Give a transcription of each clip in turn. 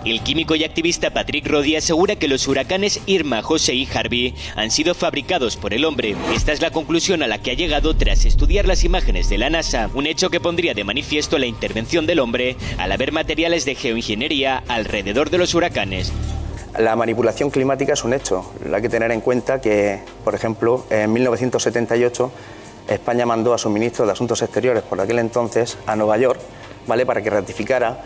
El químico y activista Patrick Roddy asegura que los huracanes Irma, José y Harvey han sido fabricados por el hombre. Esta es la conclusión a la que ha llegado tras estudiar las imágenes de la NASA, un hecho que pondría de manifiesto la intervención del hombre al haber materiales de geoingeniería alrededor de los huracanes. La manipulación climática es un hecho. Hay que tener en cuenta que, por ejemplo, en 1978 España mandó a su ministro de Asuntos Exteriores por aquel entonces a Nueva York, ¿vale?, para que ratificara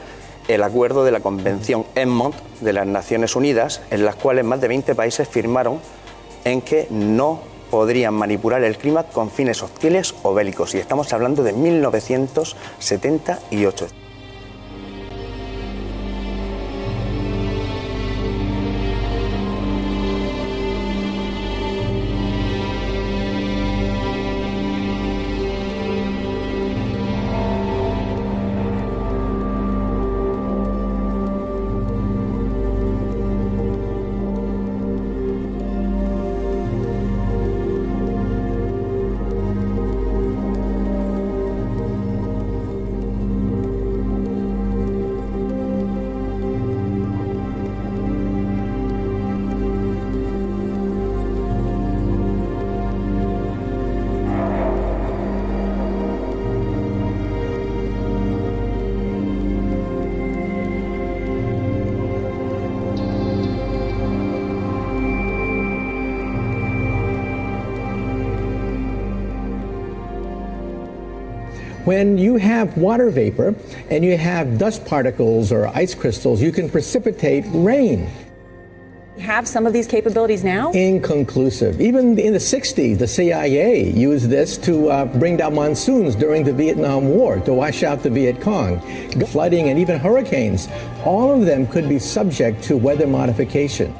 el acuerdo de la Convención Egmont de las Naciones Unidas, en las cuales más de 20 países firmaron en que no podrían manipular el clima con fines hostiles o bélicos. Y estamos hablando de 1978. When you have water vapor and you have dust particles or ice crystals, you can precipitate rain. Have some of these capabilities now? Inconclusive. Even in the 60s, the CIA used this to bring down monsoons during the Vietnam War, to wash out the Viet Cong. Flooding and even hurricanes, all of them could be subject to weather modification.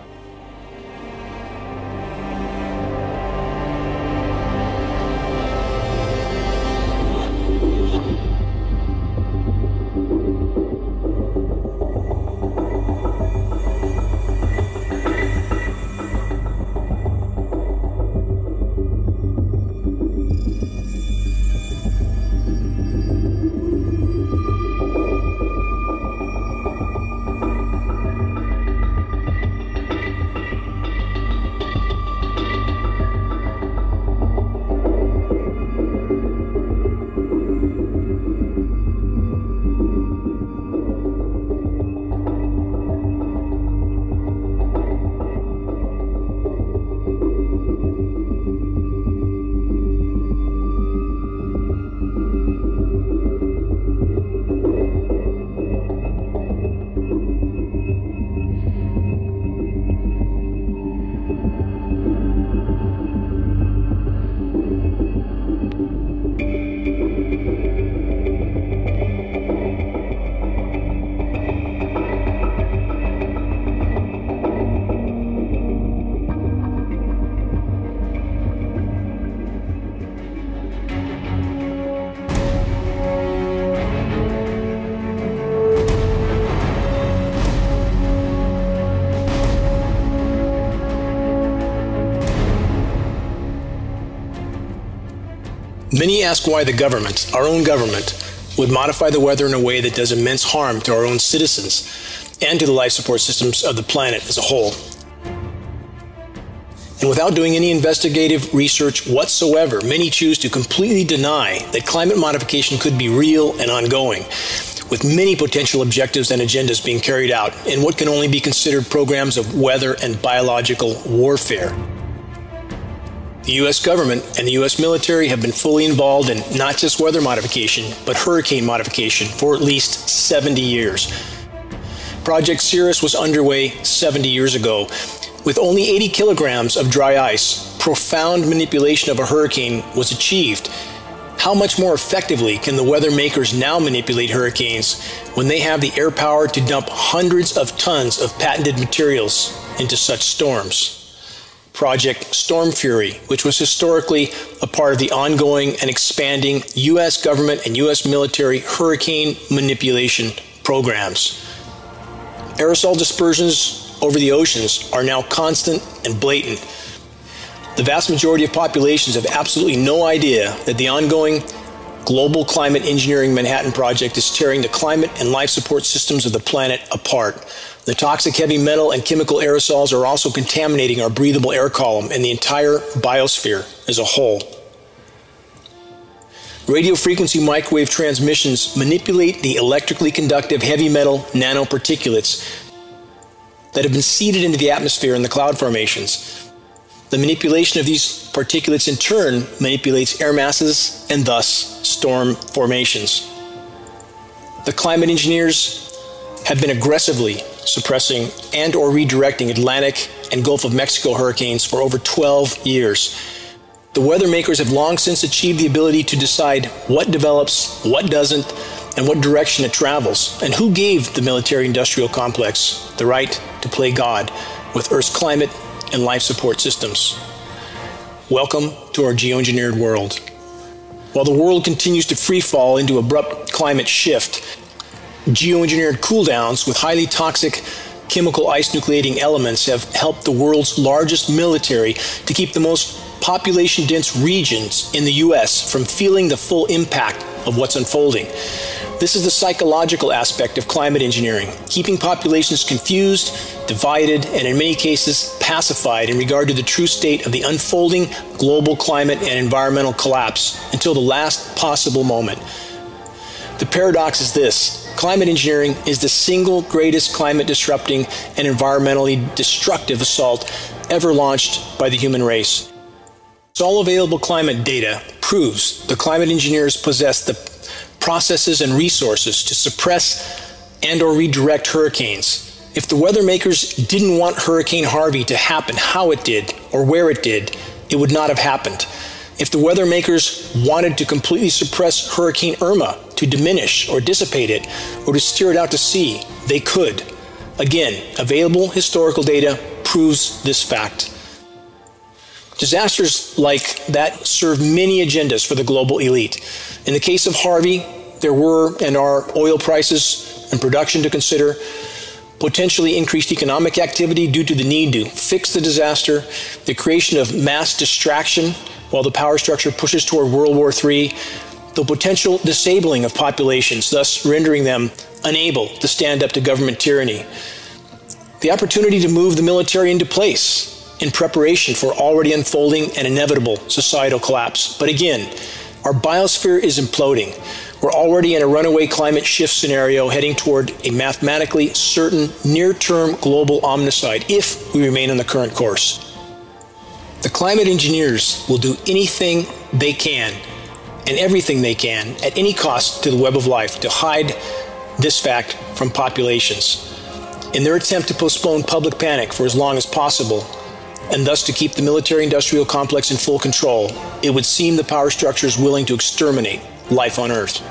Many ask why the government, our own government, would modify the weather in a way that does immense harm to our own citizens and to the life support systems of the planet as a whole. And without doing any investigative research whatsoever, many choose to completely deny that climate modification could be real and ongoing, with many potential objectives and agendas being carried out in what can only be considered programs of weather and biological warfare. The U.S. government and the U.S. military have been fully involved in not just weather modification, but hurricane modification for at least 70 years. Project Cirrus was underway 70 years ago. With only 80 kilograms of dry ice, profound manipulation of a hurricane was achieved. How much more effectively can the weather makers now manipulate hurricanes when they have the air power to dump hundreds of tons of patented materials into such storms? Project Storm Fury, which was historically a part of the ongoing and expanding U.S. government and U.S. military hurricane manipulation programs. Aerosol dispersions over the oceans are now constant and blatant. The vast majority of populations have absolutely no idea that the ongoing global climate engineering Manhattan Project is tearing the climate and life support systems of the planet apart. The toxic heavy metal and chemical aerosols are also contaminating our breathable air column and the entire biosphere as a whole. Radio frequency microwave transmissions manipulate the electrically conductive heavy metal nanoparticulates that have been seeded into the atmosphere and the cloud formations. The manipulation of these particulates in turn manipulates air masses and thus storm formations. The climate engineers have been aggressively suppressing and or redirecting Atlantic and Gulf of Mexico hurricanes for over 12 years. The weather makers have long since achieved the ability to decide what develops, what doesn't, and what direction it travels, and who gave the military-industrial complex the right to play God with Earth's climate and life support systems. Welcome to our geoengineered world. While the world continues to free fall into abrupt climate shift, geoengineered cooldowns with highly toxic chemical ice nucleating elements have helped the world's largest military to keep the most population-dense regions in the U.S. from feeling the full impact of what's unfolding. This is the psychological aspect of climate engineering, keeping populations confused, divided, and in many cases pacified in regard to the true state of the unfolding global climate and environmental collapse until the last possible moment. The paradox is this: climate engineering is the single greatest climate disrupting and environmentally destructive assault ever launched by the human race. All available climate data proves the climate engineers possess the processes and resources to suppress and or redirect hurricanes. If the weather makers didn't want Hurricane Harvey to happen how it did or where it did, it would not have happened. If the weather makers wanted to completely suppress Hurricane Irma, to diminish or dissipate it, or to steer it out to sea, they could. Again, available historical data proves this fact. Disasters like that serve many agendas for the global elite. In the case of Harvey, there were and are oil prices and production to consider, potentially increased economic activity due to the need to fix the disaster, the creation of mass distraction while the power structure pushes toward World War III, the potential disabling of populations, thus rendering them unable to stand up to government tyranny, the opportunity to move the military into place in preparation for already unfolding and inevitable societal collapse. But again, our biosphere is imploding. We're already in a runaway climate shift scenario heading toward a mathematically certain near-term global omnicide if we remain on the current course. The climate engineers will do anything they can and everything they can at any cost to the web of life to hide this fact from populations. In their attempt to postpone public panic for as long as possible, and thus to keep the military-industrial complex in full control, it would seem the power structure is willing to exterminate life on Earth.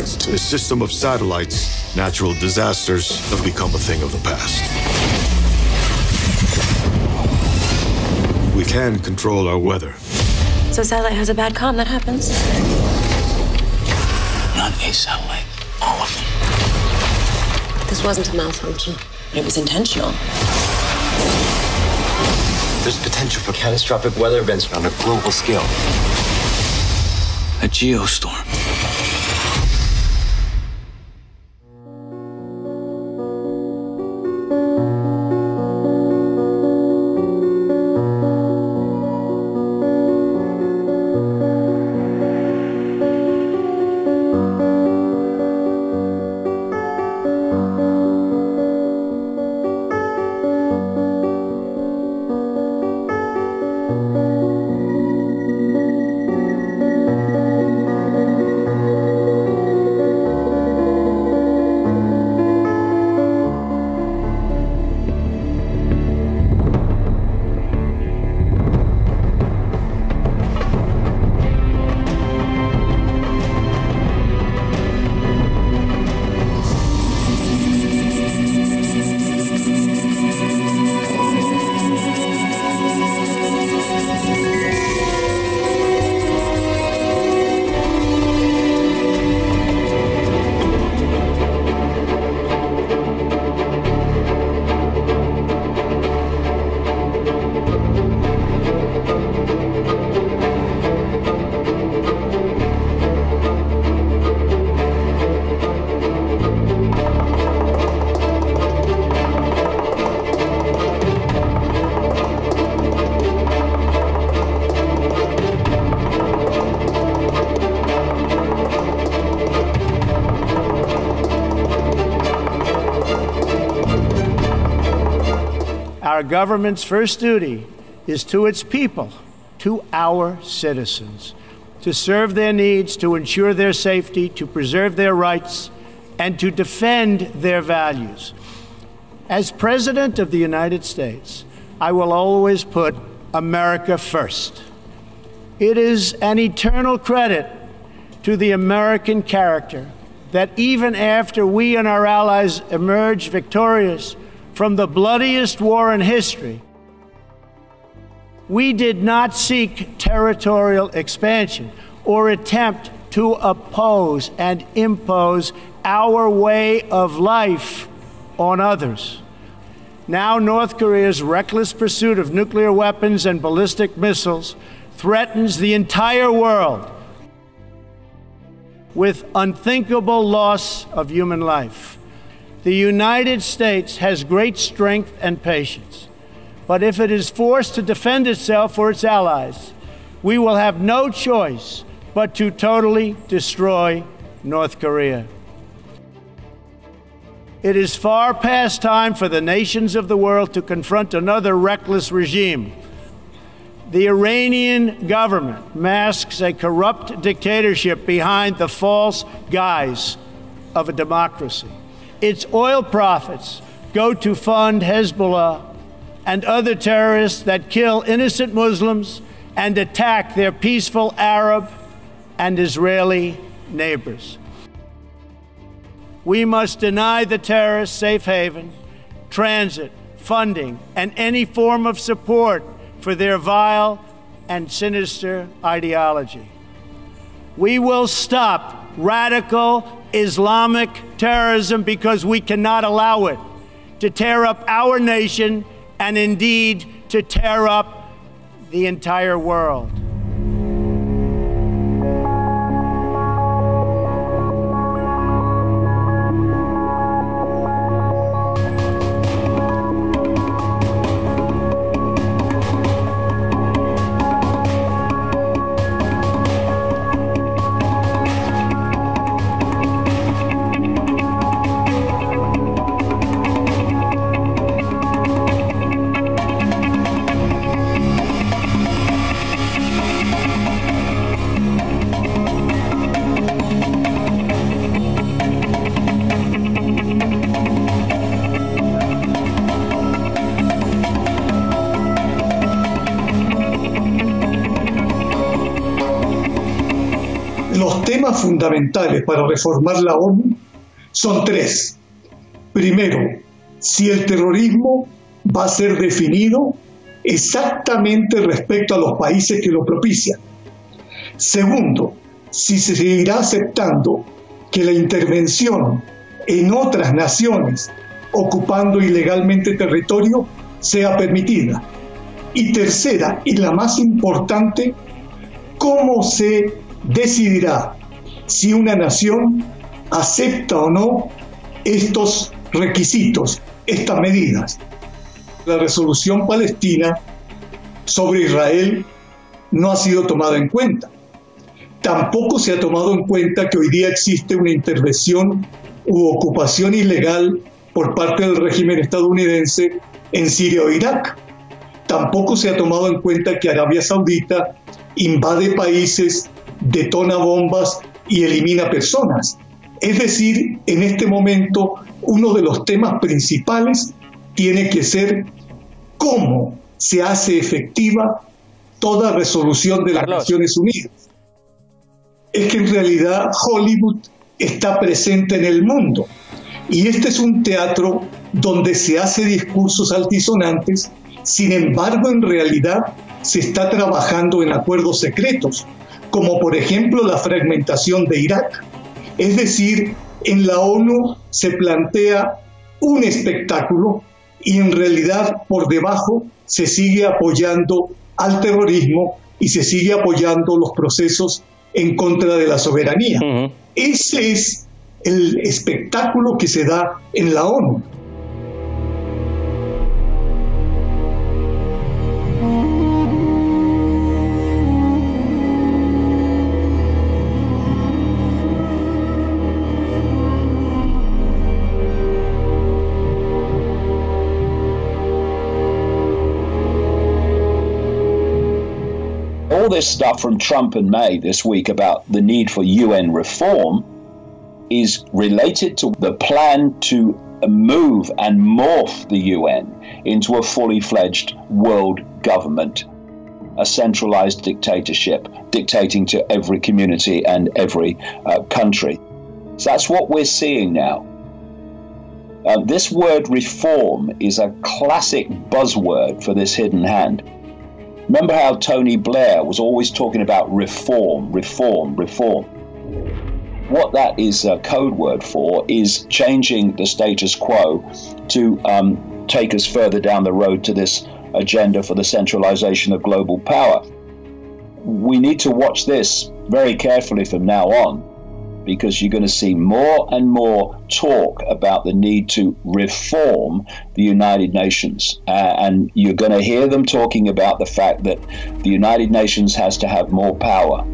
Thanks to a system of satellites, natural disasters have become a thing of the past. We can control our weather. So satellite has a bad comm, that happens. Not a satellite, all of them. This wasn't a malfunction. It was intentional. There's potential for catastrophic weather events on a global scale. A geostorm. Our government's first duty is to its people, to our citizens, to serve their needs, to ensure their safety, to preserve their rights, and to defend their values. As President of the United States, I will always put America first. It is an eternal credit to the American character that even after we and our allies emerged victorious from the bloodiest war in history, we did not seek territorial expansion or attempt to oppose and impose our way of life on others. Now, North Korea's reckless pursuit of nuclear weapons and ballistic missiles threatens the entire world with unthinkable loss of human life. The United States has great strength and patience, but if it is forced to defend itself or its allies, we will have no choice but to totally destroy North Korea. It is far past time for the nations of the world to confront another reckless regime. The Iranian government masks a corrupt dictatorship behind the false guise of a democracy. Its oil profits go to fund Hezbollah and other terrorists that kill innocent Muslims and attack their peaceful Arab and Israeli neighbors. We must deny the terrorists safe haven, transit, funding, and any form of support for their vile and sinister ideology. We will stop radical Islamic terrorism because we cannot allow it to tear up our nation and indeed to tear up the entire world. temas fundamentales para reformar la ONU son tres. Primero, si el terrorismo va a ser definido exactamente respecto a los países que lo propician. Segundo, si se seguirá aceptando que la intervención en otras naciones ocupando ilegalmente territorio sea permitida. Y tercera, y la más importante, cómo se decidirá si una nación acepta o no estos requisitos, estas medidas. La resolución palestina sobre Israel no ha sido tomada en cuenta. Tampoco se ha tomado en cuenta que hoy día existe una intervención u ocupación ilegal por parte del régimen estadounidense en Siria o Irak. Tampoco se ha tomado en cuenta que Arabia Saudita invade países, detona bombas y elimina personas. Es decir, en este momento, uno de los temas principales tiene que ser cómo se hace efectiva toda resolución de las Naciones Unidas. Es que en realidad Hollywood está presente en el mundo y este es un teatro donde se hace discursos altisonantes. Sin embargo, en realidad se está trabajando en acuerdos secretos, como por ejemplo la fragmentación de Irak. Es decir, en la ONU se plantea un espectáculo y en realidad por debajo se sigue apoyando al terrorismo y se sigue apoyando los procesos en contra de la soberanía. Ese es el espectáculo que se da en la ONU. All this stuff from Trump and May this week about the need for UN reform is related to the plan to move and morph the UN into a fully fledged world government, a centralized dictatorship dictating to every community and every country. So that's what we're seeing now. This word reform is a classic buzzword for this hidden hand. Remember how Tony Blair was always talking about reform, reform, reform. What that is a code word for is changing the status quo to take us further down the road to this agenda for the centralization of global power. We need to watch this very carefully from now on, because you're going to see more and more talk about the need to reform the United Nations. And you're going to hear them talking about the fact that the United Nations has to have more power.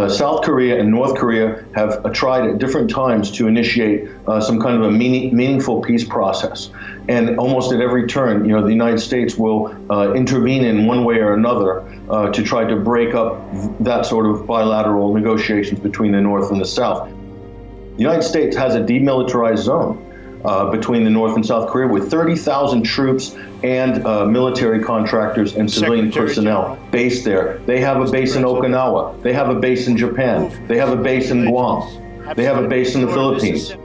South Korea and North Korea have tried at different times to initiate some kind of a meaningful peace process. And almost at every turn, the United States will intervene in one way or another to try to break up that sort of bilateral negotiations between the North and the South. The United States has a demilitarized zone between the North and South Korea with 30,000 troops and military contractors and civilian personnel based there. They have a base in Okinawa. They have a base in Japan. They have a base in Guam. They have a base in the Philippines.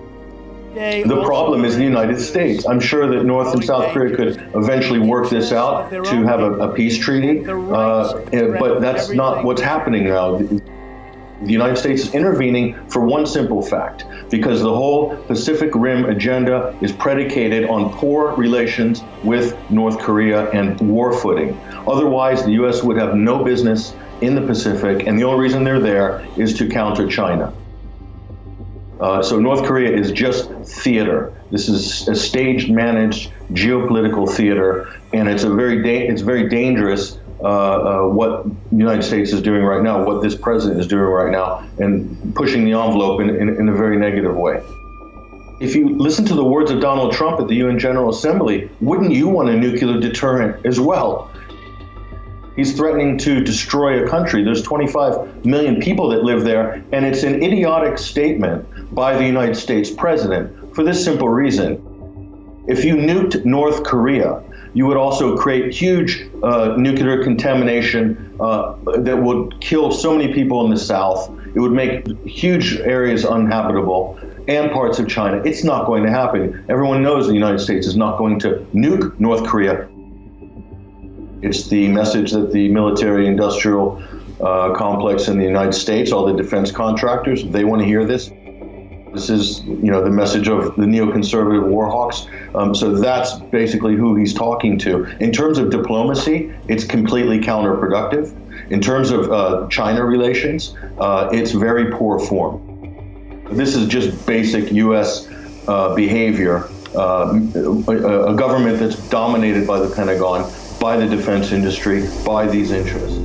The problem is the United States. I'm sure that North and South Korea could eventually work this out to have a peace treaty, but that's not what's happening now. The United States is intervening for one simple fact, because the whole Pacific Rim agenda is predicated on poor relations with North Korea and war footing. Otherwise, the U.S. would have no business in the Pacific, and the only reason they're there is to counter China. So North Korea is just theater. This is a staged, managed geopolitical theater, and it's very dangerous. What the United States is doing right now, what this president is doing right now, and pushing the envelope in a very negative way. If you listen to the words of Donald Trump at the UN General Assembly, wouldn't you want a nuclear deterrent as well? He's threatening to destroy a country. There's 25 million people that live there, and it's an idiotic statement by the United States president for this simple reason. If you nuked North Korea, you would also create huge nuclear contamination that would kill so many people in the South. It would make huge areas uninhabitable and parts of China. It's not going to happen. Everyone knows the United States is not going to nuke North Korea. It's the message that the military-industrial complex in the United States, all the defense contractors, they want to hear this. This is, the message of the neoconservative war hawks. So that's basically who he's talking to. In terms of diplomacy, it's completely counterproductive. In terms of China relations, it's very poor form. This is just basic U.S. behavior. A government that's dominated by the Pentagon, by the defense industry, by these interests.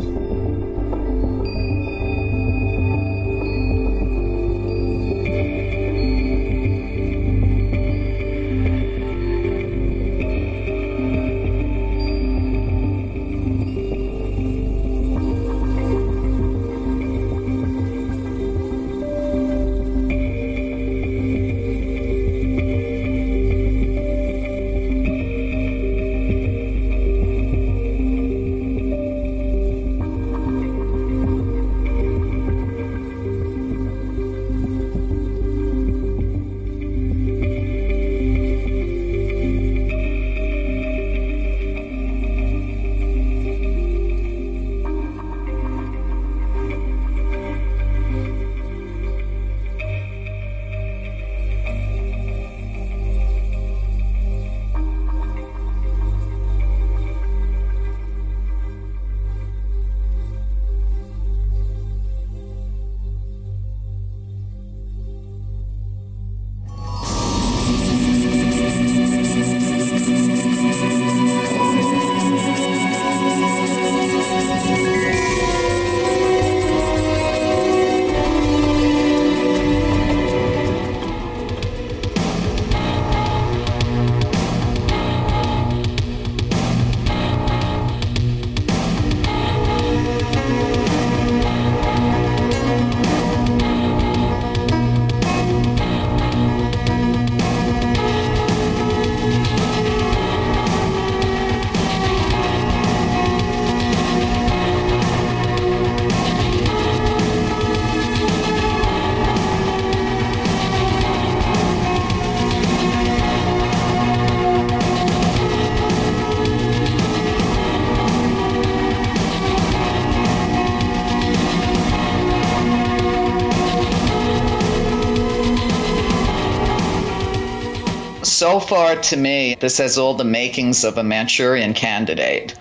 So far, to me, this has all the makings of a Manchurian Candidate.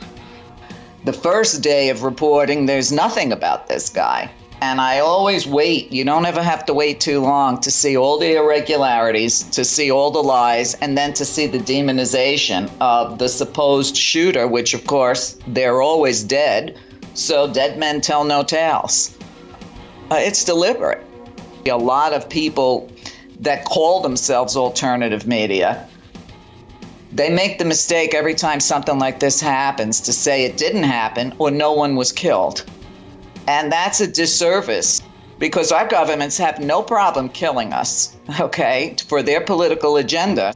The first day of reporting, there's nothing about this guy. And I always wait. You don't ever have to wait too long to see all the irregularities, to see all the lies, and then to see the demonization of the supposed shooter, which, of course, they're always dead. So dead men tell no tales. It's deliberate. A lot of people that call themselves alternative media, they make the mistake every time something like this happens to say it didn't happen or no one was killed. And that's a disservice because our governments have no problem killing us, okay, for their political agenda.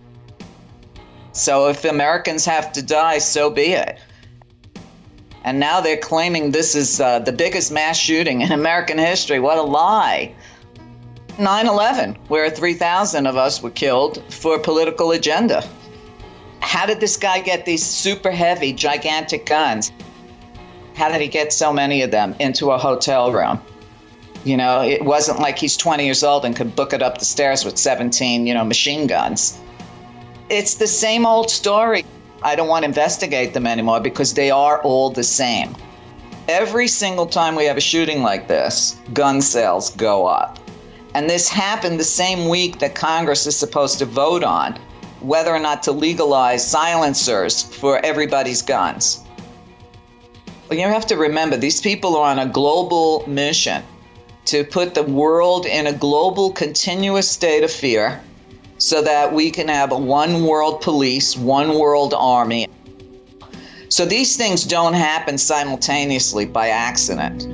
So if Americans have to die, so be it. And now they're claiming this is the biggest mass shooting in American history. What a lie. 9/11, where 3,000 of us were killed for a political agenda. How did this guy get these super heavy, gigantic guns? How did he get so many of them into a hotel room? You know, it wasn't like he's 20 years old and could book it up the stairs with 17, machine guns. It's the same old story. I don't want to investigate them anymore because they are all the same. Every single time we have a shooting like this, gun sales go up. And this happened the same week that Congress is supposed to vote on whether or not to legalize silencers for everybody's guns. But you have to remember, these people are on a global mission to put the world in a global continuous state of fear so that we can have a one world police, one world army. So these things don't happen simultaneously by accident.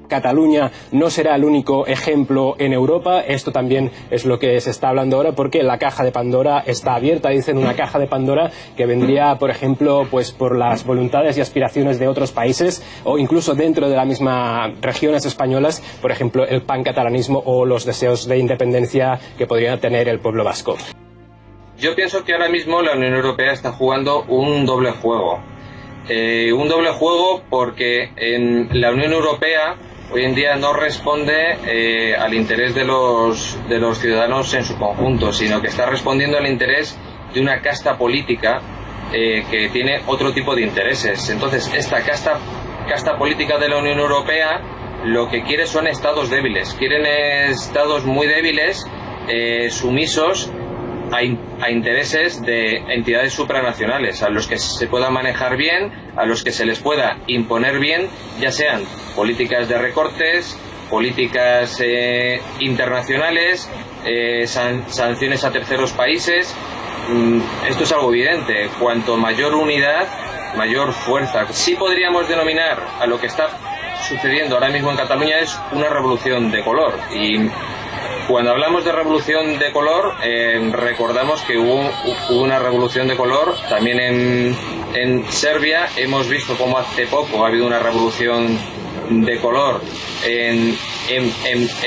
Cataluña no será el único ejemplo en Europa. Esto también es lo que se está hablando ahora, porque la caja de Pandora está abierta. Dicen una caja de Pandora que vendría, por ejemplo, pues por las voluntades y aspiraciones de otros países, o incluso dentro de las mismas regiones españolas, por ejemplo, el pancatalanismo o los deseos de independencia que podría tener el pueblo vasco. Yo pienso que ahora mismo la Unión Europea está jugando un doble juego. Un doble juego porque en la Unión Europea hoy en día no responde al interés de los ciudadanos en su conjunto, sino que está respondiendo al interés de una casta política que tiene otro tipo de intereses. Entonces, esta casta política de la Unión Europea lo que quiere son estados débiles. Quieren estados muy débiles, sumisos a intereses de entidades supranacionales, a los que se pueda manejar bien, a los que se les pueda imponer bien, ya sean políticas de recortes, políticas internacionales, sanciones a terceros países. Esto es algo evidente. Cuanto mayor unidad, mayor fuerza. Sí podríamos denominar a lo que está sucediendo ahora mismo en Cataluña es una revolución de color. Y cuando hablamos de revolución de color, recordamos que hubo una revolución de color también en Serbia. Hemos visto cómo hace poco ha habido una revolución de color en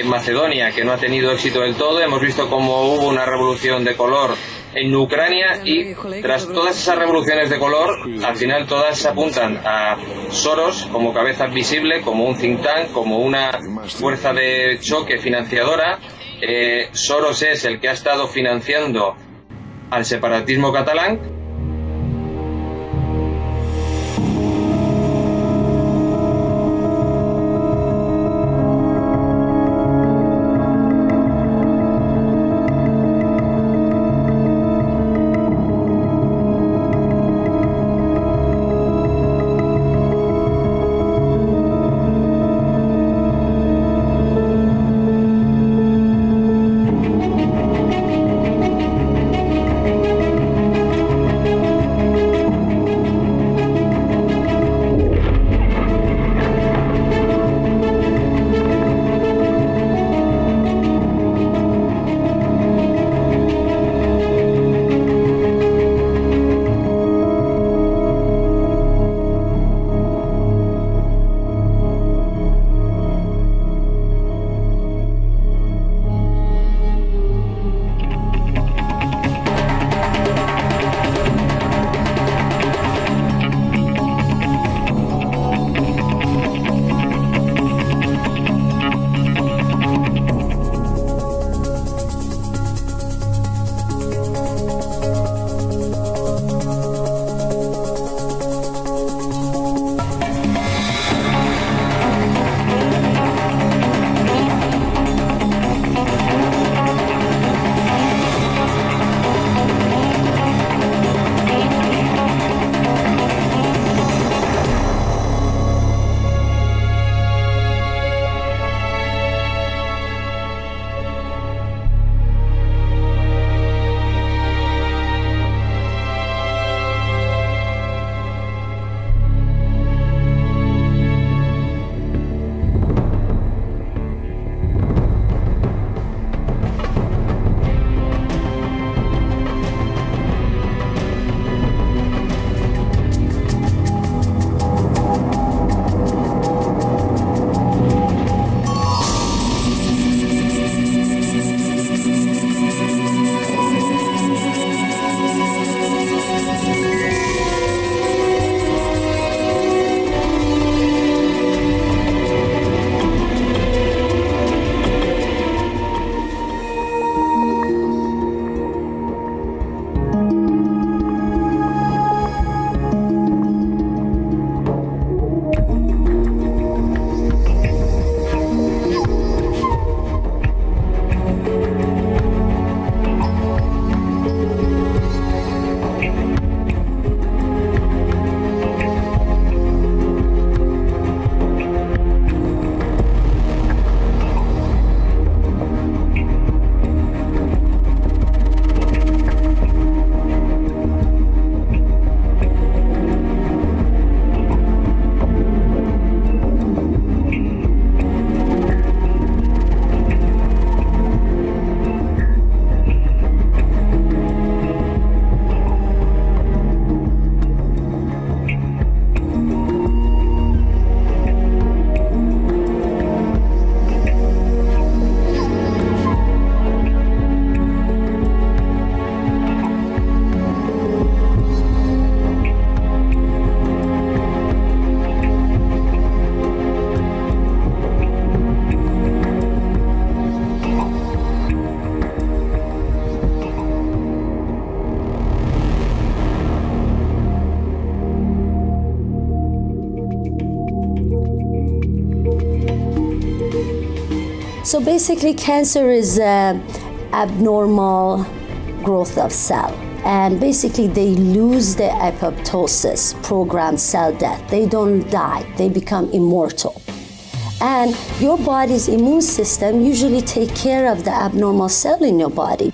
Macedonia, que no ha tenido éxito del todo. Hemos visto cómo hubo una revolución de color en Ucrania, y tras todas esas revoluciones de color, al final todas apuntan a Soros como cabeza visible, como un think tank, como una fuerza de choque financiadora. Soros es el que ha estado financiando al separatismo catalán. So basically, cancer is abnormal growth of cell. And basically, they lose their apoptosis, programmed cell death. They don't die, they become immortal. And your body's immune system usually take care of the abnormal cell in your body.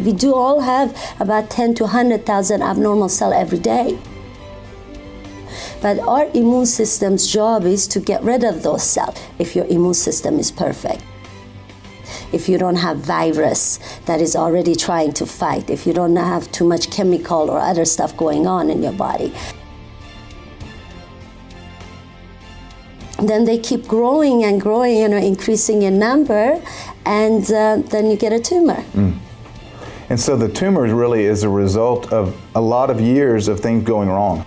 We do all have about 10 to 100,000 abnormal cells every day. But our immune system's job is to get rid of those cells if your immune system is perfect. If you don't have virus that is already trying to fight, if you don't have too much chemical or other stuff going on in your body. Then they keep growing and growing, increasing in number, and then you get a tumor. And so the tumor really is a result of a lot of years of things going wrong.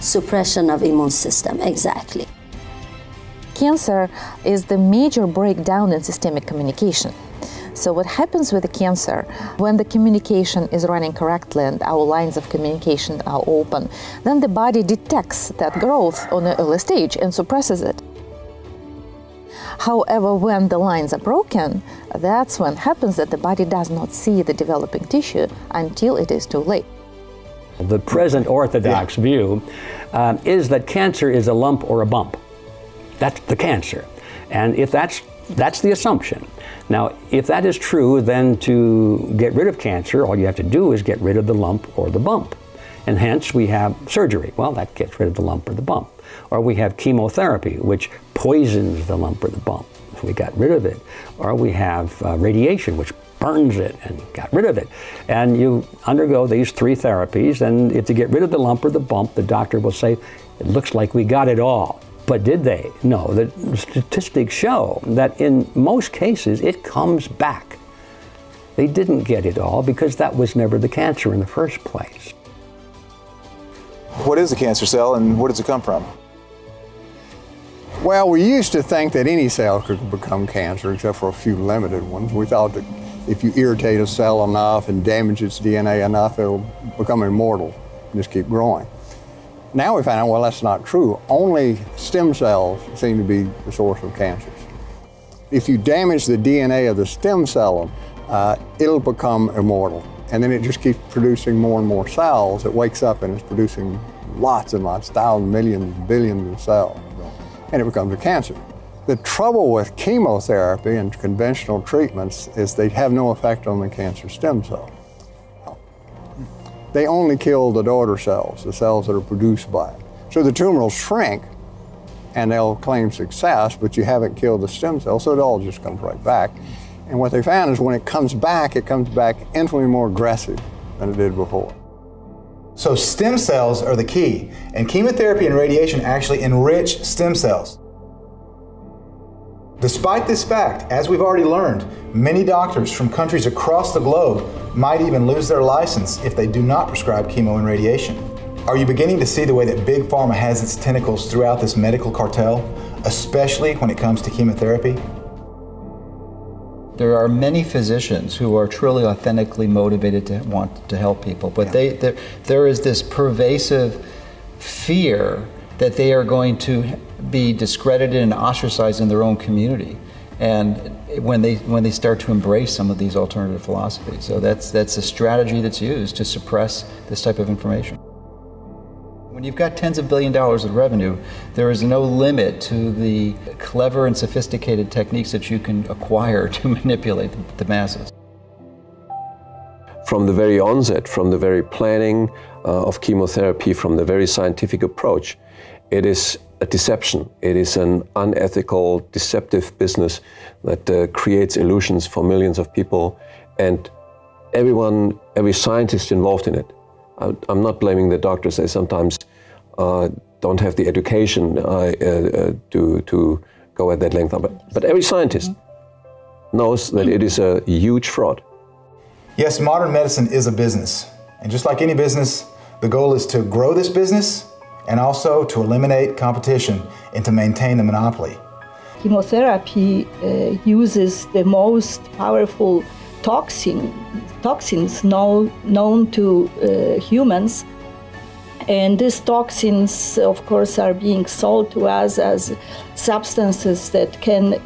Suppression of immune system, exactly. Cancer is the major breakdown in systemic communication. So what happens with the cancer, when the communication is running correctly and our lines of communication are open, then the body detects that growth on an early stage and suppresses it. However, when the lines are broken, that's when it happens that the body does not see the developing tissue until it is too late. The present orthodox view is that cancer is a lump or a bump. That's the cancer. And if that's the assumption. Now, if that is true, then to get rid of cancer, all you have to do is get rid of the lump or the bump. And hence we have surgery. Well, that gets rid of the lump or the bump. Or we have chemotherapy, which poisons the lump or the bump. So we got rid of it. Or we have radiation, which burns it and got rid of it. And you undergo these three therapies, and if you get rid of the lump or the bump, the doctor will say, it looks like we got it all. But did they? No, the statistics show that in most cases it comes back. They didn't get it all because that was never the cancer in the first place. What is a cancer cell and where does it come from? Well, we used to think that any cell could become cancer except for a few limited ones. We thought that if you irritate a cell enough and damage its DNA enough, it'll become immortal and just keep growing. Now we find out, well, that's not true. Only stem cells seem to be the source of cancers. If you damage the DNA of the stem cell, it'll become immortal. And then it just keeps producing more and more cells. It wakes up and it's producing lots and lots, thousands, millions, billions of cells. And it becomes a cancer. The trouble with chemotherapy and conventional treatments is they have no effect on the cancer stem cell. They only kill the daughter cells, the cells that are produced by it. So the tumor will shrink and they'll claim success, but you haven't killed the stem cell, so it all just comes right back. And what they found is when it comes back infinitely more aggressive than it did before. So stem cells are the key, and chemotherapy and radiation actually enrich stem cells. Despite this fact, as we've already learned, many doctors from countries across the globe might even lose their license if they do not prescribe chemo and radiation. Are you beginning to see the way that Big Pharma has its tentacles throughout this medical cartel, especially when it comes to chemotherapy? There are many physicians who are truly authentically motivated to want to help people, but there is this pervasive fear that they are going to be discredited and ostracized in their own community, and when they start to embrace some of these alternative philosophies. So that's a strategy that's used to suppress this type of information. When you've got tens of billions of dollars of revenue, there is no limit to the clever and sophisticated techniques that you can acquire to manipulate the masses. From the very onset, from the very planning of chemotherapy, from the very scientific approach, it is a deception. It is an unethical, deceptive business that creates illusions for millions of people, and every scientist involved in it. I'm not blaming the doctors. They sometimes don't have the education to go at that length. But every scientist knows that it is a huge fraud. Yes, modern medicine is a business. And just like any business, the goal is to grow this business and also to eliminate competition and to maintain the monopoly. Chemotherapy uses the most powerful toxins known to humans, and these toxins, of course, are being sold to us as substances that can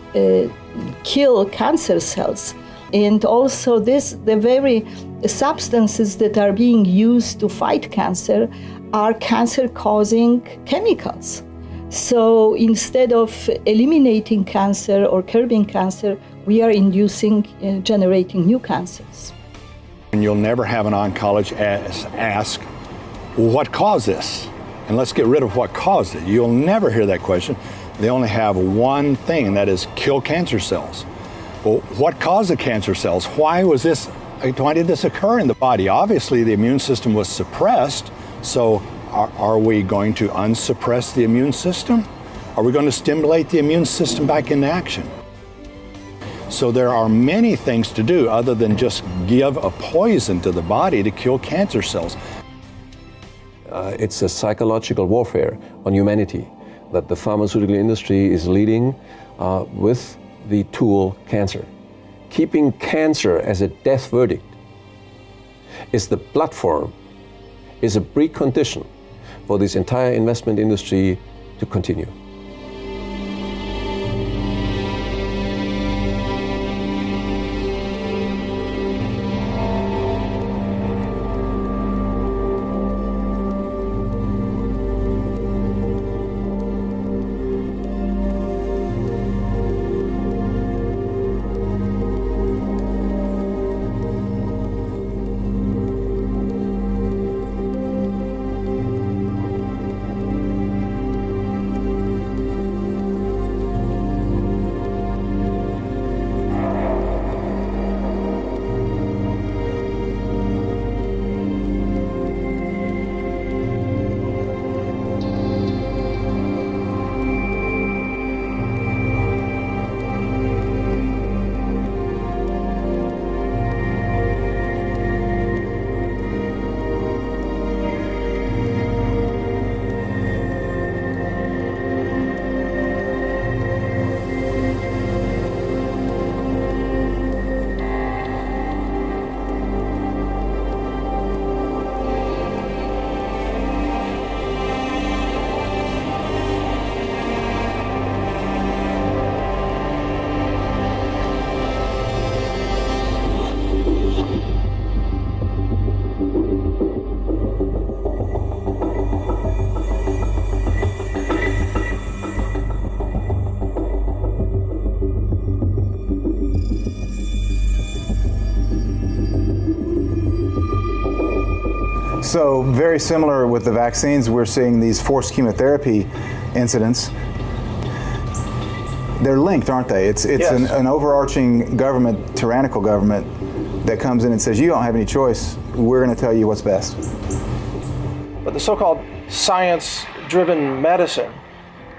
kill cancer cells. And also the very substances that are being used to fight cancer are cancer-causing chemicals. So instead of eliminating cancer or curbing cancer, we are inducing, generating new cancers. And you'll never have an oncologist ask, well, what caused this? And let's get rid of what caused it. You'll never hear that question. They only have one thing, and that is kill cancer cells. Well, what caused the cancer cells? Why did this occur in the body? Obviously, the immune system was suppressed, so are we going to unsuppress the immune system? Are we going to stimulate the immune system back into action? So there are many things to do other than just give a poison to the body to kill cancer cells. It's a psychological warfare on humanity that the pharmaceutical industry is leading with the tool cancer. Keeping cancer as a death verdict is the platform, is a precondition for this entire investment industry to continue. So very similar with the vaccines, we're seeing these forced chemotherapy incidents. They're linked, aren't they? It's yes. an overarching government, tyrannical government, that comes in and says, you don't have any choice, we're going to tell you what's best. But the so-called science-driven medicine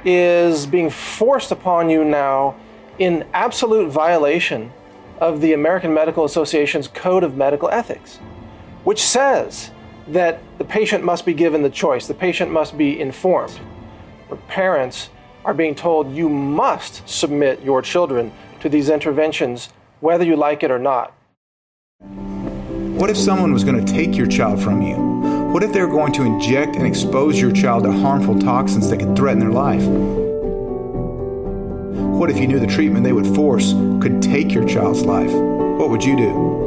is being forced upon you now in absolute violation of the American Medical Association's Code of Medical Ethics, which says that the patient must be given the choice, the patient must be informed. Where parents are being told you must submit your children to these interventions, whether you like it or not. What if someone was going to take your child from you? What if they're going to inject and expose your child to harmful toxins that could threaten their life? What if you knew the treatment they would force could take your child's life? What would you do?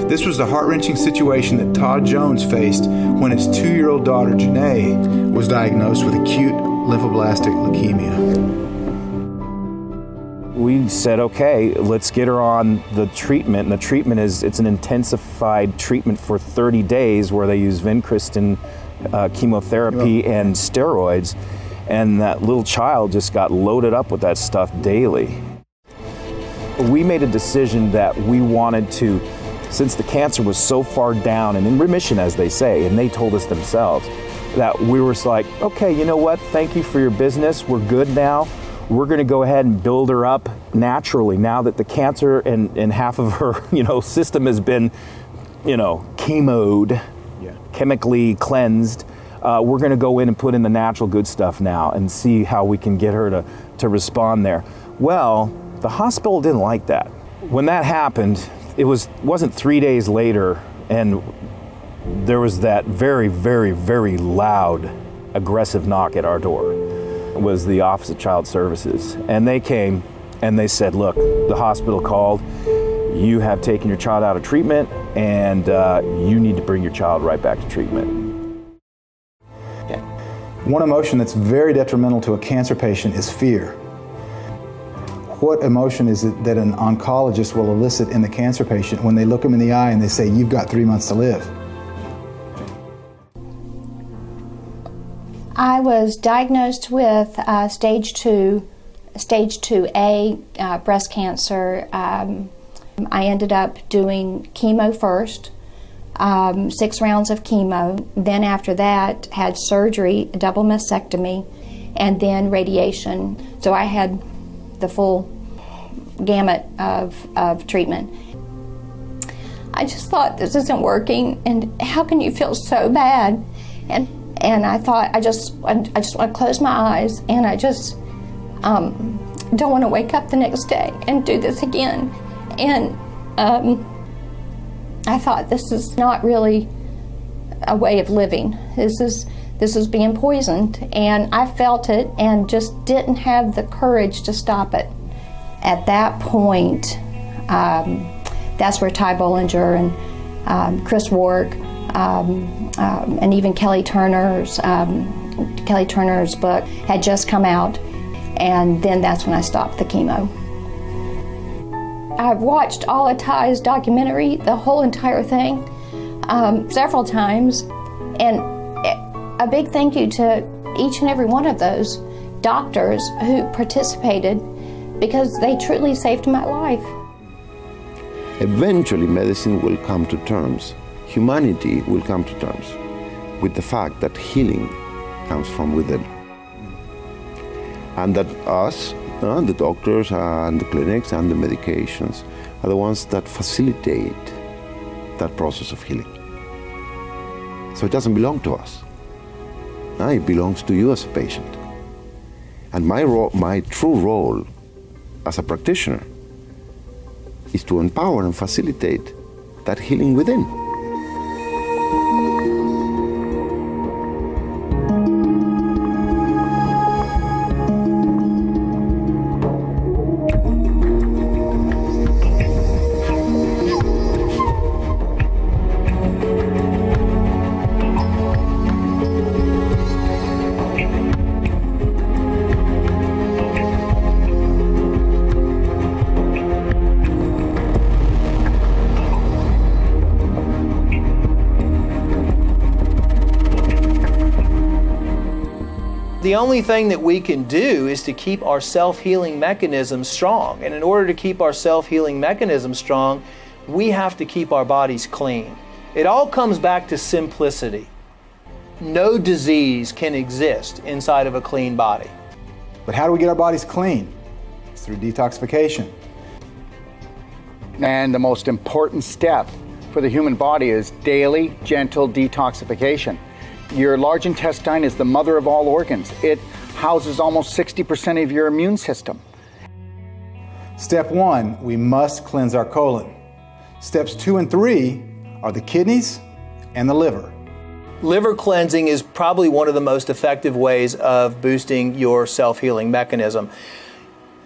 This was the heart-wrenching situation that Todd Jones faced when his 2-year-old daughter, Janae, was diagnosed with acute lymphoblastic leukemia. We said, okay, let's get her on the treatment. And the treatment it's an intensified treatment for 30 days where they use vincristine, chemotherapy, and steroids. And that little child just got loaded up with that stuff daily. We made a decision that we wanted to, since the cancer was so far down and in remission, as they say, and they told us themselves, that we were like, okay, you know what, thank you for your business, we're good now. We're gonna go ahead and build her up naturally now that the cancer and half of her, system has been, chemoed, chemically cleansed. We're gonna go in and put in the natural good stuff now and see how we can get her to respond there. Well, the hospital didn't like that. When that happened, it wasn't 3 days later, and there was that very, very, very loud, aggressive knock at our door. It was the Office of Child Services. And they came and they said, look, the hospital called, you have taken your child out of treatment, and you need to bring your child right back to treatment. Okay. One emotion that's very detrimental to a cancer patient is fear. What emotion is it that an oncologist will elicit in the cancer patient when they look them in the eye and they say, you've got 3 months to live? I was diagnosed with stage 2A breast cancer. I ended up doing chemo first, 6 rounds of chemo. Then after that, had surgery, a double mastectomy, and then radiation. So I had the full gamut of treatment. I just thought, this isn't working, and how can you feel so bad? And I thought, I just want to close my eyes, and I just don't want to wake up the next day and do this again. And I thought, this is not really a way of living. This is being poisoned, and I felt it and just didn't have the courage to stop it. At that point, that's where Ty Bollinger and Chris Wark and even Kelly Turner's book had just come out, and then that's when I stopped the chemo. I've watched all of Ty's documentary, the whole entire thing, several times, and a big thank you to each and every one of those doctors who participated, because they truly saved my life. Eventually, medicine will come to terms, humanity will come to terms with the fact that healing comes from within. And that us, the doctors and the clinics and the medications, are the ones that facilitate that process of healing. So it doesn't belong to us. It belongs to you as a patient. And my true role as a practitioner is to empower and facilitate that healing within. The only thing that we can do is to keep our self-healing mechanism strong. And in order to keep our self-healing mechanism strong, we have to keep our bodies clean. It all comes back to simplicity. No disease can exist inside of a clean body. But how do we get our bodies clean? It's through detoxification. And the most important step for the human body is daily, gentle detoxification. Your large intestine is the mother of all organs. It houses almost 60% of your immune system. Step 1, we must cleanse our colon. Steps 2 and 3 are the kidneys and the liver. Liver cleansing is probably one of the most effective ways of boosting your self-healing mechanism.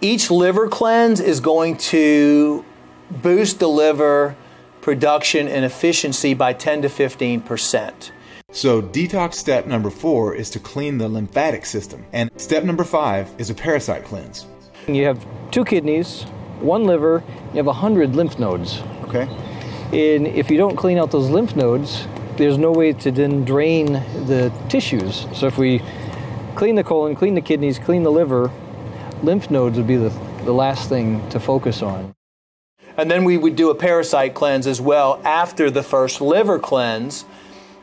Each liver cleanse is going to boost the liver production and efficiency by 10 to 15%. So detox step number 4 is to clean the lymphatic system. And step number 5 is a parasite cleanse. You have 2 kidneys, 1 liver, you have 100 lymph nodes. Okay. And if you don't clean out those lymph nodes, there's no way to then drain the tissues. So if we clean the colon, clean the kidneys, clean the liver, lymph nodes would be the last thing to focus on. And then we would do a parasite cleanse as well after the first liver cleanse,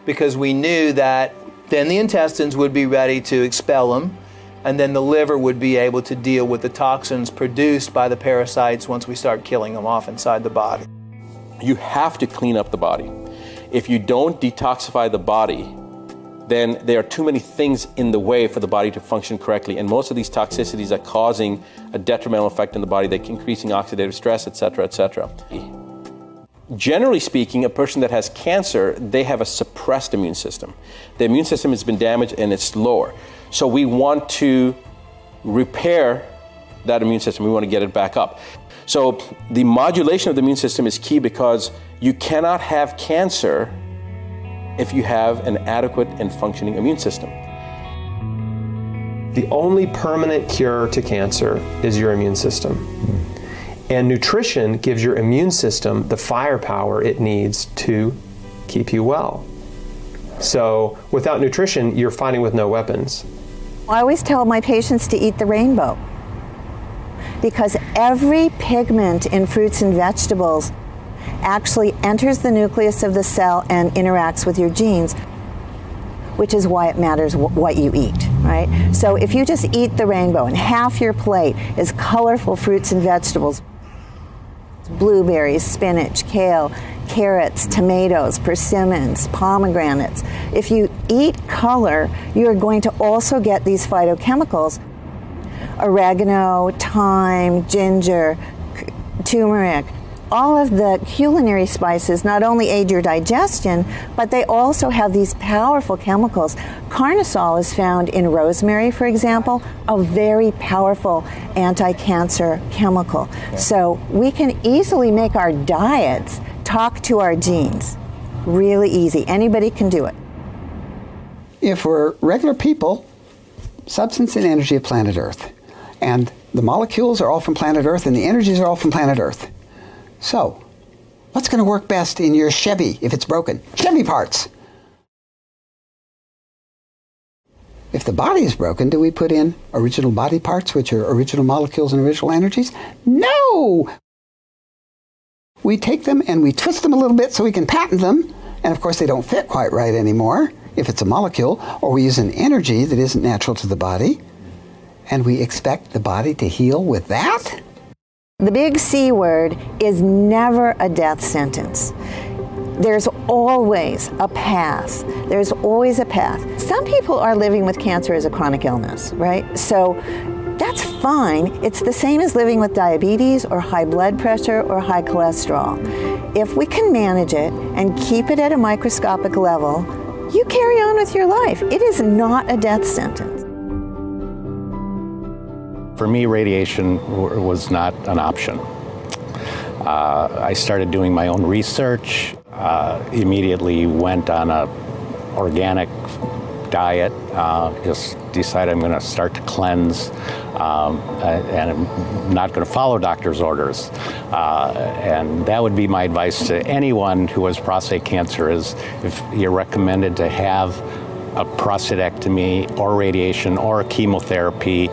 because we knew that then the intestines would be ready to expel them, and then the liver would be able to deal with the toxins produced by the parasites once we start killing them off inside the body. You have to clean up the body. If you don't detoxify the body, then there are too many things in the way for the body to function correctly, and most of these toxicities are causing a detrimental effect in the body, like increasing oxidative stress, etc., etc. Generally speaking, a person that has cancer, they have a suppressed immune system. The immune system has been damaged and it's lower. So we want to repair that immune system. We want to get it back up. So the modulation of the immune system is key, because you cannot have cancer if you have an adequate and functioning immune system. The only permanent cure to cancer is your immune system. And nutrition gives your immune system the firepower it needs to keep you well. So without nutrition, you're fighting with no weapons. I always tell my patients to eat the rainbow, because every pigment in fruits and vegetables actually enters the nucleus of the cell and interacts with your genes, which is why it matters what you eat, right? So if you just eat the rainbow and half your plate is colorful fruits and vegetables, Blueberries, spinach, kale, carrots, tomatoes, persimmons, pomegranates. If you eat color, you are going to also get these phytochemicals. Oregano, thyme, ginger, turmeric. All of the culinary spices not only aid your digestion, but they also have these powerful chemicals. Carnosol is found in rosemary, for example, a very powerful anti-cancer chemical. So we can easily make our diets talk to our genes. Really easy. Anybody can do it. If we're regular people, substance and energy of planet Earth. And the molecules are all from planet Earth and the energies are all from planet Earth. So, what's going to work best in your Chevy if it's broken? Chevy parts! If the body is broken, do we put in original body parts, which are original molecules and original energies? No! We take them and we twist them a little bit so we can patent them, and of course they don't fit quite right anymore if it's a molecule, or we use an energy that isn't natural to the body, and we expect the body to heal with that? The big C word is never a death sentence. There's always a path. There's always a path. Some people are living with cancer as a chronic illness, right? So that's fine. It's the same as living with diabetes or high blood pressure or high cholesterol. If we can manage it and keep it at a microscopic level, you carry on with your life. It is not a death sentence. For me, radiation was not an option. I started doing my own research, immediately went on an organic diet, just decided I'm going to start to cleanse, and I'm not going to follow doctor's orders. And that would be my advice to anyone who has prostate cancer, is if you're recommended to have a prostatectomy or radiation or a chemotherapy,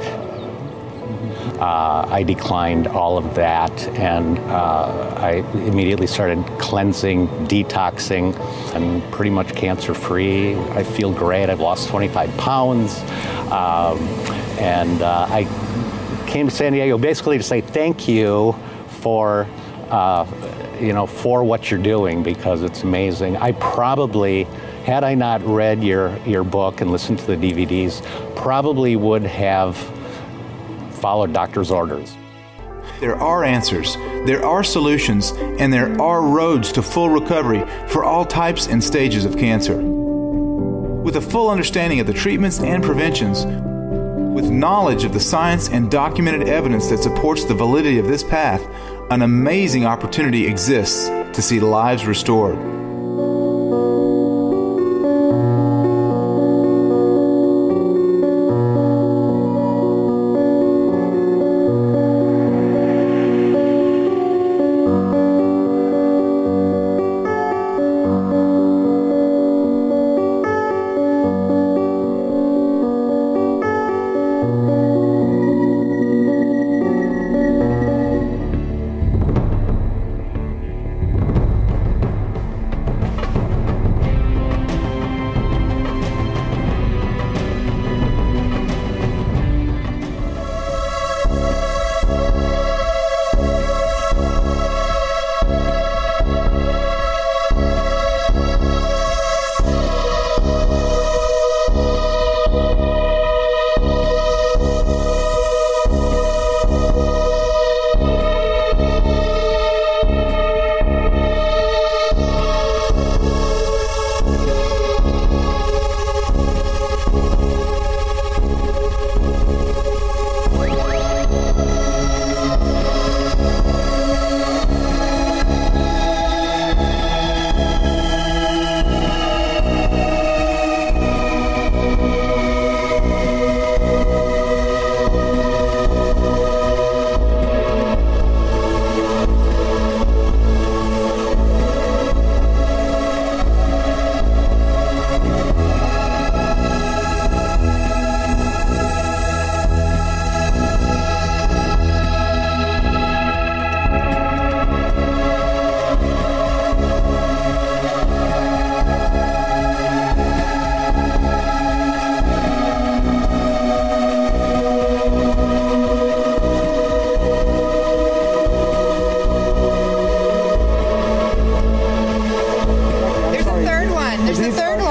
I declined all of that, and I immediately started cleansing, detoxing. I'm pretty much cancer-free. I feel great. I've lost 25 pounds. And I came to San Diego basically to say thank you for, for what you're doing, because it's amazing. I probably, had I not read your book and listened to the DVDs, probably would have followed doctor's orders. There are answers, there are solutions, and there are roads to full recovery for all types and stages of cancer. With a full understanding of the treatments and preventions, with knowledge of the science and documented evidence that supports the validity of this path, an amazing opportunity exists to see lives restored.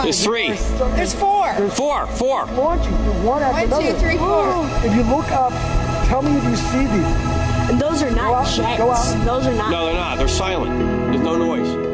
one. There's 3. There's 4. Four. Launching one after another. 1, 2, 3, 4. If you look up, tell me if you see these. And those are not jets. Those are not. No, they're not. They're silent. There's no noise.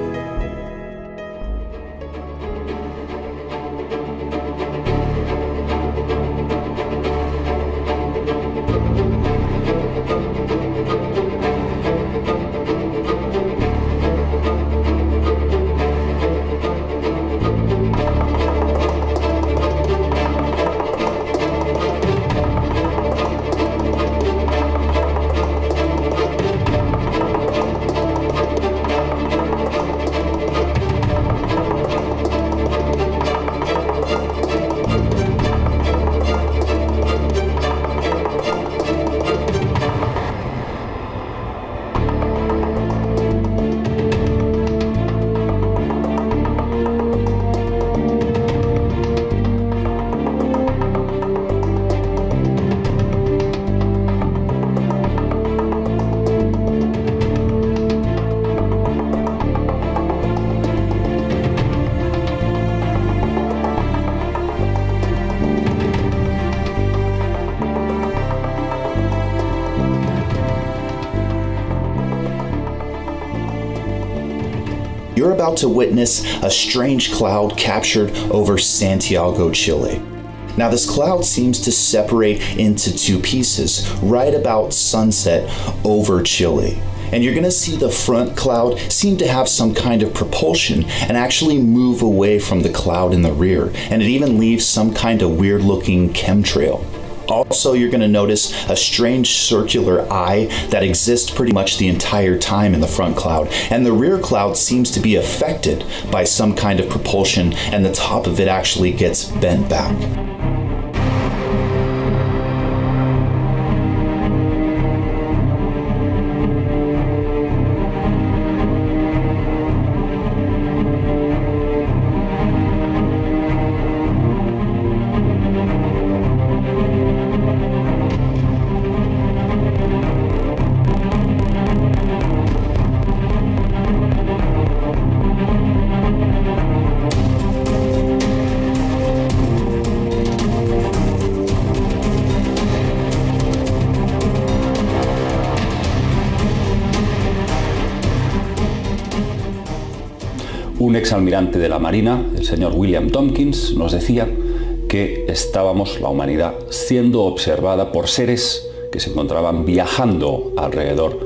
You're about to witness a strange cloud captured over Santiago, Chile. Now this cloud seems to separate into 2 pieces right about sunset over Chile. And you're gonna see the front cloud seem to have some kind of propulsion and actually move away from the cloud in the rear. And it even leaves some kind of weird looking chemtrail. Also, you're going to notice a strange circular eye that exists pretty much the entire time in the front cloud. And the rear cloud seems to be affected by some kind of propulsion, and the top of it actually gets bent back. Un exalmirante de la Marina, el señor William Tompkins, nos decía que estábamos, la humanidad, siendo observada por seres que se encontraban viajando alrededor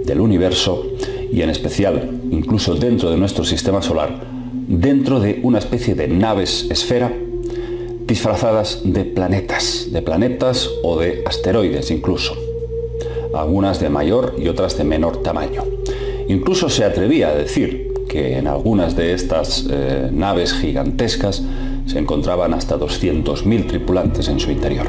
del universo y en especial, incluso dentro de nuestro sistema solar, dentro de una especie de naves esfera disfrazadas de planetas o de asteroides incluso, algunas de mayor y otras de menor tamaño. Incluso se atrevía a decir que en algunas de estas naves gigantescas se encontraban hasta 200.000 tripulantes en su interior.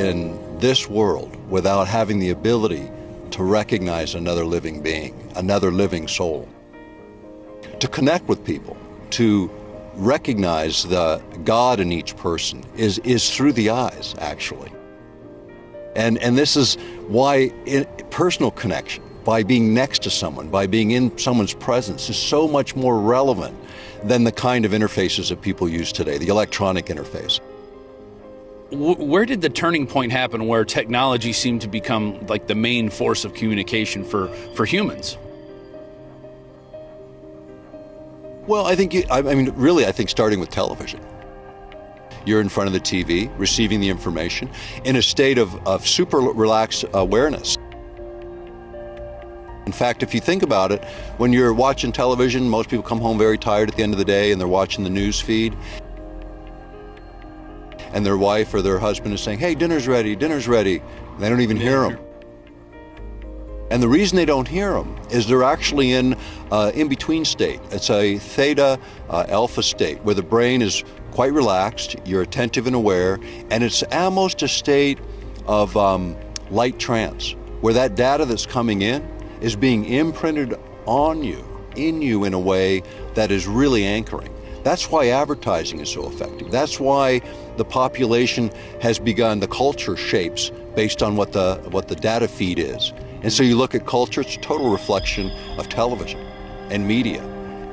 in this world without having the ability to recognize another living being, another living soul. To connect with people, to recognize the God in each person is through the eyes, actually. And this is why personal connection, by being next to someone, by being in someone's presence, is so much more relevant than the kind of interfaces that people use today, the electronic interface. Where did the turning point happen where technology seemed to become like the main force of communication for humans? Well, I think, really, I think starting with television. You're in front of the TV, receiving the information in a state of super relaxed awareness. In fact, if you think about it, when you're watching television, most people come home very tired at the end of the day and they're watching the news feed. And their wife or their husband is saying, hey, dinner's ready, dinner's ready. And they don't even hear them. And the reason they don't hear them is they're actually in between state. It's a theta alpha state where the brain is quite relaxed, you're attentive and aware, and it's almost a state of light trance, where that data that's coming in is being imprinted on you, in you in a way that is really anchoring. That's why advertising is so effective. That's why the population has begun, the culture shapes based on what the data feed is. And so you look at culture, it's a total reflection of television and media.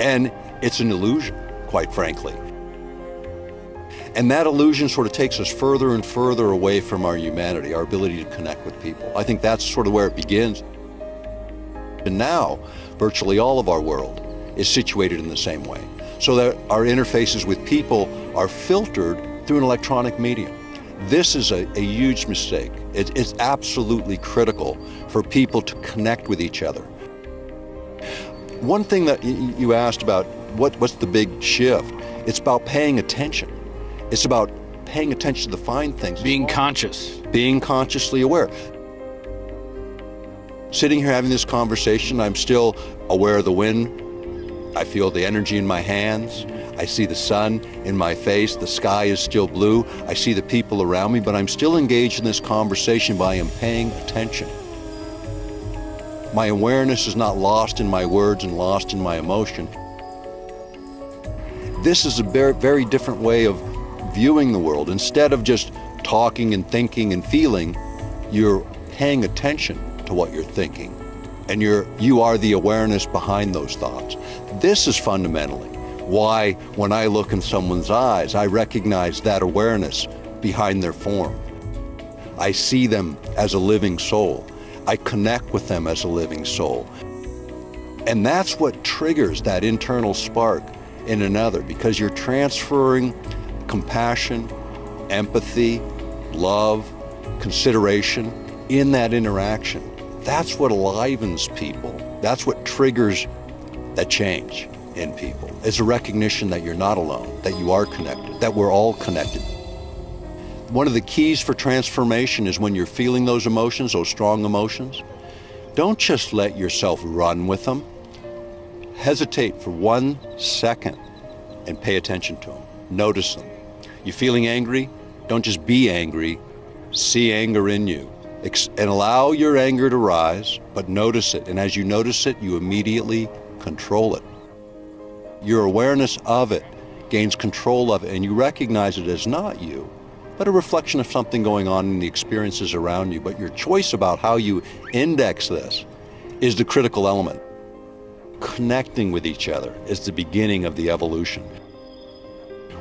And it's an illusion, quite frankly. And that illusion sort of takes us further and further away from our humanity, our ability to connect with people. I think that's sort of where it begins. And now, virtually all of our world is situated in the same way. So that our interfaces with people are filtered through an electronic medium. This is a huge mistake. It's absolutely critical for people to connect with each other. One thing that you asked about, what's the big shift? It's about paying attention. It's about paying attention to the fine things. Being conscious. Being consciously aware. Sitting here having this conversation, I'm still aware of the wind. I feel the energy in my hands. I see the sun in my face. The sky is still blue. I see the people around me, but I'm still engaged in this conversation by I am paying attention. My awareness is not lost in my words and lost in my emotion. This is a very different way of viewing the world. Instead of just talking and thinking and feeling, you're paying attention to what you're thinking. And you are the awareness behind those thoughts. This is fundamentally why when I look in someone's eyes, I recognize that awareness behind their form. I see them as a living soul. I connect with them as a living soul. And that's what triggers that internal spark in another, because you're transferring compassion, empathy, love, consideration in that interaction. That's what enlivens people. That's what triggers that change in people. It's a recognition that you're not alone, that you are connected, that we're all connected. One of the keys for transformation is when you're feeling those emotions, those strong emotions, don't just let yourself run with them. Hesitate for 1 second and pay attention to them. Notice them. You're feeling angry? Don't just be angry. See anger in you. And allow your anger to rise, but notice it. And as you notice it, you immediately control it. Your awareness of it gains control of it, and you recognize it as not you, but a reflection of something going on in the experiences around you. But your choice about how you index this is the critical element. Connecting with each other is the beginning of the evolution.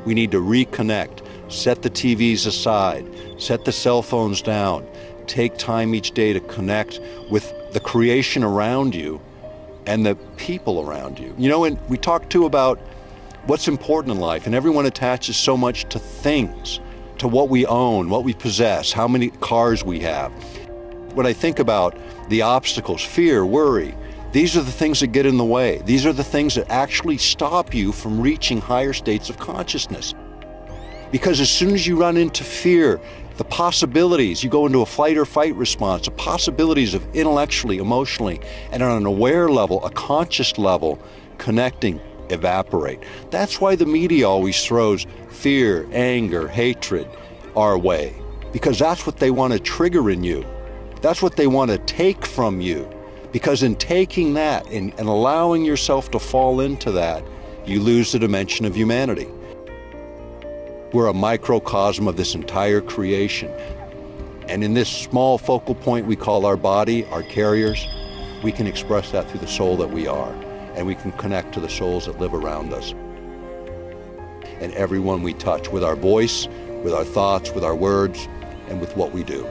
We need to reconnect, set the TVs aside, set the cell phones down, take time each day to connect with the creation around you and the people around you. You know, and we talk too about what's important in life, and everyone attaches so much to things, to what we own, what we possess, how many cars we have. When I think about the obstacles, fear, worry, these are the things that get in the way. These are the things that actually stop you from reaching higher states of consciousness. Because as soon as you run into fear, the possibilities, you go into a flight or fight response, the possibilities of intellectually, emotionally, and on an aware level, a conscious level, connecting, evaporate. That's why the media always throws fear, anger, hatred our way. because that's what they want to trigger in you. That's what they want to take from you. Because in taking that and allowing yourself to fall into that, you lose the dimension of humanity. We're a microcosm of this entire creation. And in this small focal point we call our body, our carriers, we can express that through the soul that we are. And we can connect to the souls that live around us. And everyone we touch with our voice, with our thoughts, with our words, and with what we do.